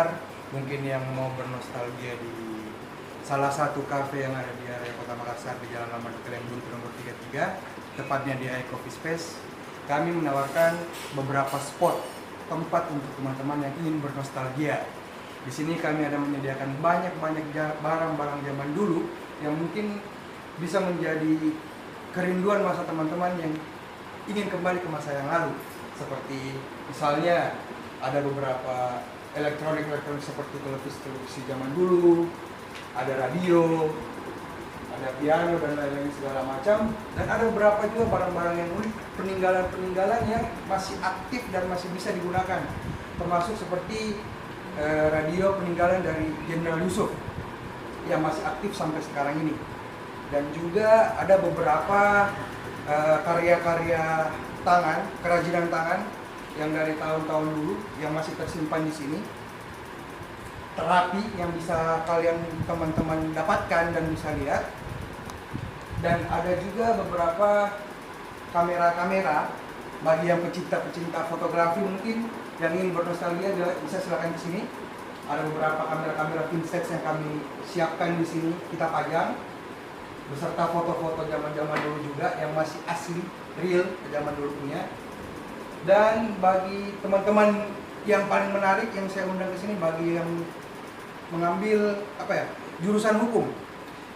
Makassar, mungkin yang mau bernostalgia di salah satu kafe yang ada di area Kota Makassar di Jalan Lamand Kelembuntu nomor 33, tepatnya di iCoffee Space, kami menawarkan beberapa spot tempat untuk teman-teman yang ingin bernostalgia. Di sini kami ada menyediakan banyak barang-barang zaman dulu yang mungkin bisa menjadi kerinduan masa teman-teman yang ingin kembali ke masa yang lalu. Seperti misalnya ada beberapa elektronik seperti televisi zaman dulu, ada radio, ada piano dan lain-lain segala macam. Dan ada beberapa juga barang-barang yang unik, peninggalan-peninggalan yang masih aktif dan masih bisa digunakan. Termasuk seperti radio peninggalan dari Jenderal Yusuf yang masih aktif sampai sekarang ini. Dan juga ada beberapa karya-karya tangan, kerajinan tangan yang dari tahun-tahun dulu yang masih tersimpan di sini. Terapi yang bisa kalian teman-teman dapatkan dan bisa lihat. Dan ada juga beberapa kamera-kamera bagi yang pecinta fotografi mungkin yang ingin bernostalgia bisa silakan di sini. Ada beberapa kamera-kamera vintage yang kami siapkan di sini, kita pajang beserta foto-foto zaman-zaman dulu juga yang masih asli, real zaman dulu punya. Dan bagi teman-teman yang paling menarik yang saya undang ke sini, bagi yang mengambil jurusan hukum,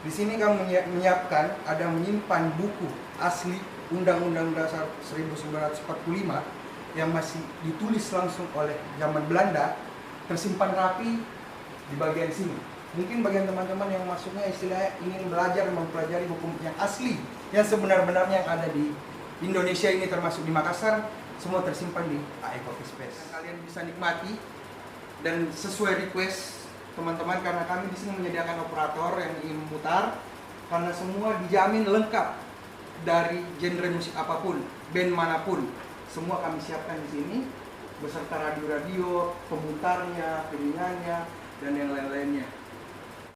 di sini kami menyiapkan ada menyimpan buku asli Undang-Undang Dasar 1945 yang masih ditulis langsung oleh zaman Belanda, tersimpan rapi di bagian sini. Mungkin bagian teman-teman yang masuknya istilahnya ingin belajar mempelajari hukum yang asli, yang sebenar-benarnya yang ada di Indonesia ini, termasuk di Makassar, semua tersimpan di iCoffee Space. Kalian bisa nikmati dan sesuai request teman-teman, karena kami di sini menyediakan operator yang ingin memutar, karena semua dijamin lengkap dari genre musik apapun, band manapun. Semua kami siapkan di sini beserta radio-radio, pemutarnya, penyanyinya, dan yang lain-lainnya.